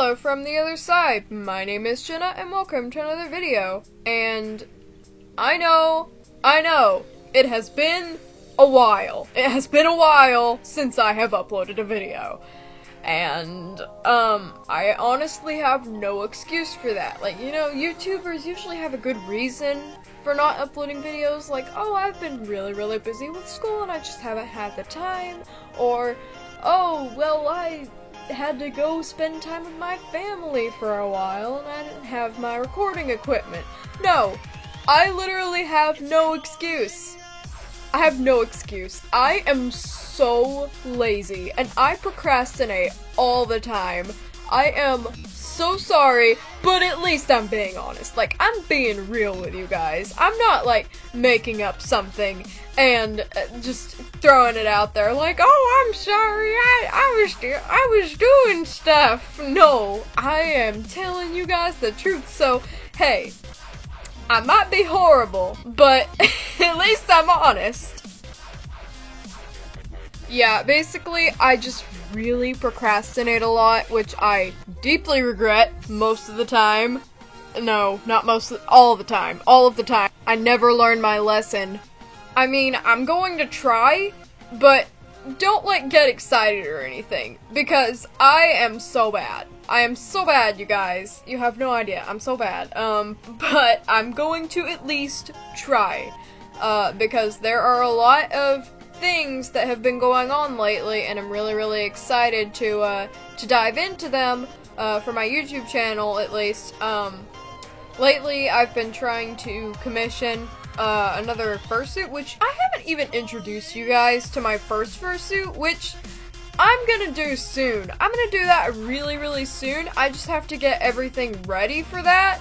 Hello from the other side, my name is Jenna and welcome to another video. And I know, it has been a while. It has been a while since I have uploaded a video. And, I honestly have no excuse for that. Like, you know, YouTubers usually have a good reason for not uploading videos, like, oh, I've been really busy with school and I just haven't had the time, or, oh, well, I had to go spend time with my family for a while and I didn't have my recording equipment. No, I literally have no excuse. I have no excuse. I am so lazy and I procrastinate all the time. I am so sorry, but at least I'm being honest. Like, I'm being real with you guys. I'm not, like, making up something and just throwing it out there like, oh, I'm sorry, I was doing stuff. No, I am telling you guys the truth, so, hey, I might be horrible, but at least I'm honest. Yeah, basically, I just really procrastinate a lot, which I deeply regret most of the time. No, not all the time. All of the time. I never learned my lesson. I mean, I'm going to try, but don't, like, get excited or anything, because I am so bad. I am so bad, you guys. You have no idea. I'm so bad. But I'm going to at least try, because there are a lot of things that have been going on lately, and I'm really excited to dive into them, for my YouTube channel, at least. Lately, I've been trying to commission, another fursuit, which I haven't even introduced you guys to my first fursuit, which I'm gonna do soon. I'm gonna do that really soon. I just have to get everything ready for that.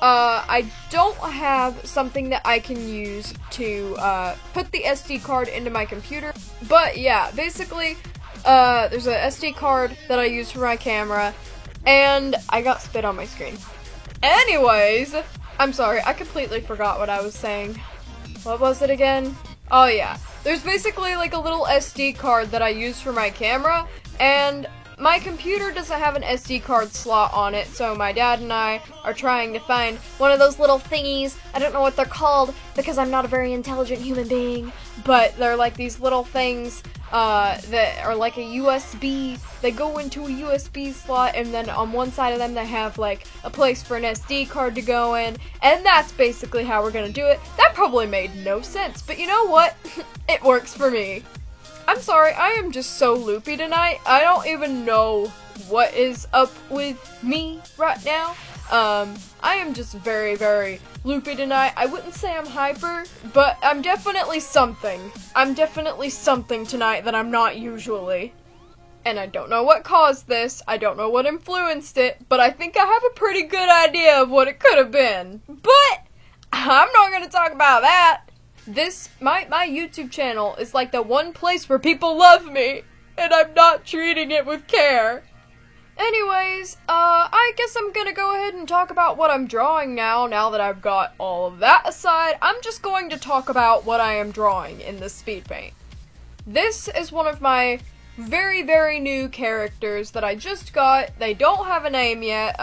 I don't have something that I can use to, put the SD card into my computer, but yeah, basically, there's a SD card that I use for my camera, and I got spit on my screen. Anyways, I'm sorry, I completely forgot what I was saying. What was it again? Oh yeah, there's basically like a little SD card that I use for my camera, and my computer doesn't have an SD card slot on it, so my dad and I are trying to find one of those little thingies. I don't know what they're called because I'm not a very intelligent human being, but they're like these little things that are like a USB. They go into a USB slot, and then on one side of them they have like a place for an SD card to go in, and that's basically how we're gonna do it. That probably made no sense, but you know what? It works for me. I'm sorry, I am just so loopy tonight. I don't even know what is up with me right now. I am just very loopy tonight. I wouldn't say I'm hyper, but I'm definitely something. I'm definitely something tonight that I'm not usually. And I don't know what caused this, I don't know what influenced it, but I think I have a pretty good idea of what it could have been. But I'm not gonna talk about that. My YouTube channel is like the one place where people love me, and I'm not treating it with care. Anyways, I guess I'm gonna go ahead and talk about what I'm drawing now that I've got all of that aside. I'm just going to talk about what I am drawing in this speed paint. This is one of my very new characters that I just got. They don't have a name yet.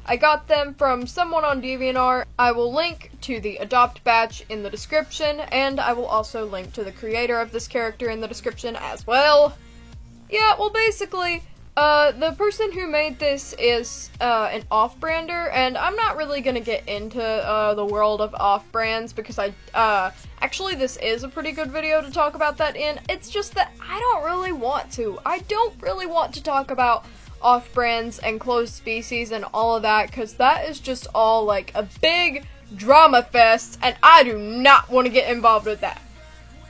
I got them from someone on DeviantArt. I will link to the Adopt batch in the description, and I will also link to the creator of this character in the description as well. Yeah, well basically, the person who made this is, an off-brander, and I'm not really gonna get into, the world of off-brands, because actually this is a pretty good video to talk about that in. It's just that I don't really want to. I don't really want to talk about off-brands and closed species and all of that, because that is just all like a big drama fest, and I do not want to get involved with that.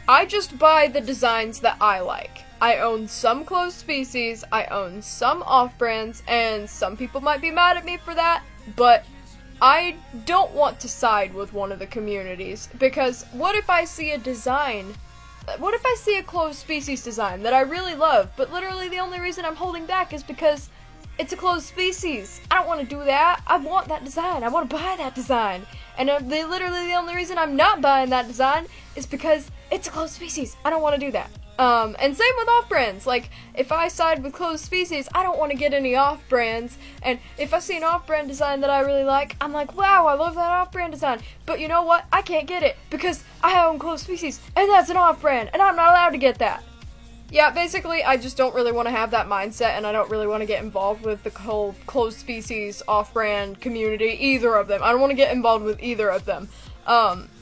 I just buy the designs that I like. I own some closed species, I own some off-brands, and some people might be mad at me for that, but I don't want to side with one of the communities, because what if I see a design? What if I see a closed species design that I really love, but literally the only reason I'm holding back is because it's a closed species? I don't want to do that. I want that design. I want to buy that design. And literally the only reason I'm not buying that design is because it's a closed species. I don't want to do that. And same with off-brands. Like, if I side with closed species, I don't want to get any off-brands. And if I see an off-brand design that I really like, I'm like, wow, I love that off-brand design. But you know what? I can't get it because I own closed species, and that's an off-brand, and I'm not allowed to get that. Yeah, basically, I just don't really want to have that mindset, and I don't really want to get involved with the whole closed species, off-brand community, either of them. I don't want to get involved with either of them.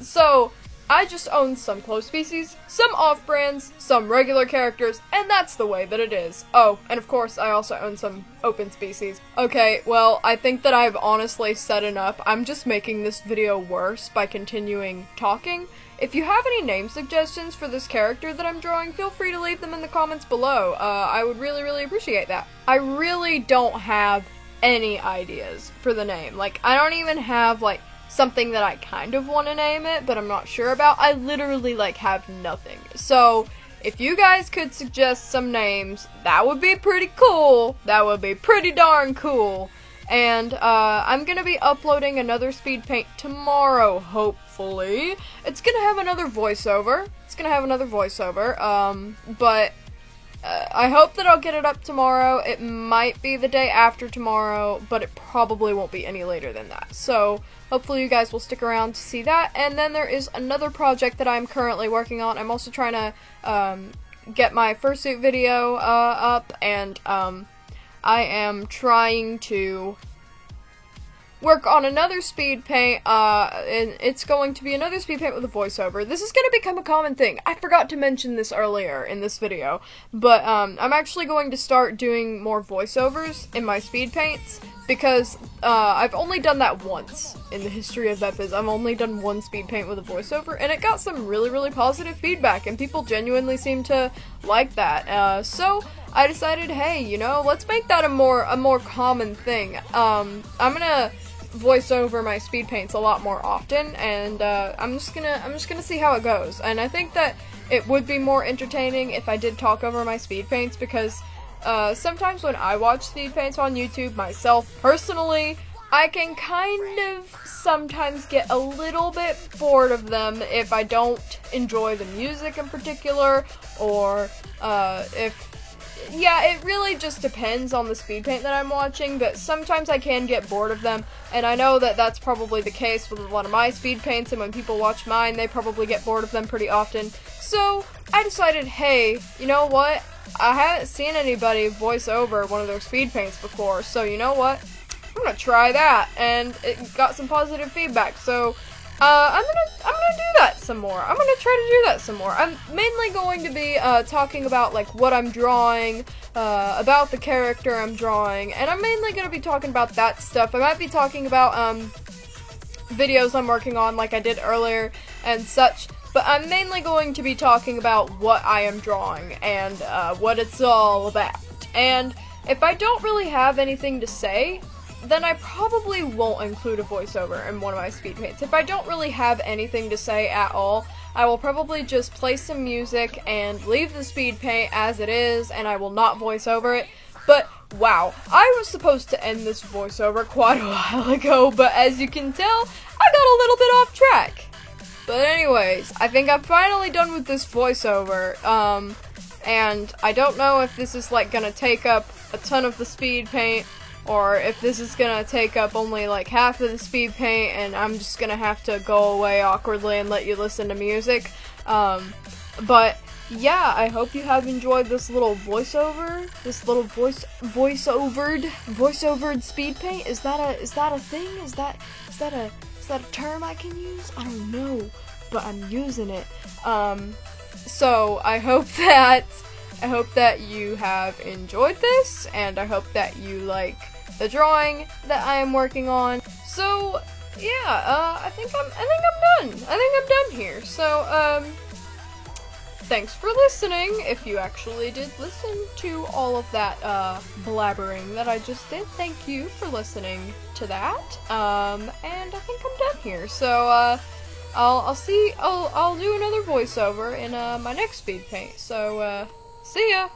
So I just own some closed species, some off-brands, some regular characters, and that's the way that it is. Oh, and of course, I also own some open species. Okay, well, I think that I've honestly said enough. I'm just making this video worse by continuing talking. If you have any name suggestions for this character that I'm drawing, feel free to leave them in the comments below. I would really, really appreciate that. I really don't have any ideas for the name. Like, I don't even have, like, something that I kind of want to name it, but I'm not sure about. I literally, like, have nothing. So, if you guys could suggest some names, that would be pretty cool. That would be pretty darn cool. And, I'm gonna be uploading another speed paint tomorrow, hopefully. It's gonna have another voiceover. But I hope that I'll get it up tomorrow. It might be the day after tomorrow, but it probably won't be any later than that. So, hopefully you guys will stick around to see that. And then there is another project that I'm currently working on. I'm also trying to, get my fursuit video, up, and, I am trying to work on another speed paint, and it's going to be another speed paint with a voiceover. This is going to become a common thing. I forgot to mention this earlier in this video, but I'm actually going to start doing more voiceovers in my speed paints, because I've only done that once in the history of that biz. I've only done one speed paint with a voiceover, and it got some really, really positive feedback, and people genuinely seem to like that. So I decided, hey, you know, let's make that a more common thing. I'm gonna voice over my speed paints a lot more often, and I'm just gonna see how it goes. And I think that it would be more entertaining if I did talk over my speed paints, because sometimes when I watch speed paints on YouTube myself personally, I can kind of sometimes get a little bit bored of them if I don't enjoy the music in particular, or yeah, it really just depends on the speed paint that I'm watching, but sometimes I can get bored of them, and I know that that's probably the case with a lot of my speed paints, and when people watch mine, they probably get bored of them pretty often. So I decided, hey, you know what? I haven't seen anybody voice over one of their speed paints before, so you know what? I'm gonna try that, and it got some positive feedback, so I'm gonna do that some more. I'm gonna try to do that some more. I'm mainly going to be talking about like what I'm drawing, about the character I'm drawing, and I'm mainly gonna be talking about that stuff. I might be talking about videos I'm working on like I did earlier and such, but I'm mainly going to be talking about what I am drawing and what it's all about. And if I don't really have anything to say, then I probably won't include a voiceover in one of my speed paints. If I don't really have anything to say at all, I will probably just play some music and leave the speed paint as it is, and I will not voice over it. But, wow, I was supposed to end this voiceover quite a while ago, but as you can tell, I got a little bit off track. But anyways, I think I'm finally done with this voiceover, and I don't know if this is, like, gonna take up a ton of the speed paint, or if this is gonna take up only like half of the speed paint and I'm just gonna have to go away awkwardly and let you listen to music. But yeah, I hope you have enjoyed this little voiceover, this little voiceovered speed paint. Is that a thing? Is that a term I can use? I don't know, but I'm using it. So I hope that you have enjoyed this, and I hope that you like the drawing that I am working on. So yeah, I think I'm done. I think I'm done here. So thanks for listening. If you actually did listen to all of that blabbering that I just did, thank you for listening to that. And I think I'm done here. So I'll do another voiceover in my next speed paint. So see ya.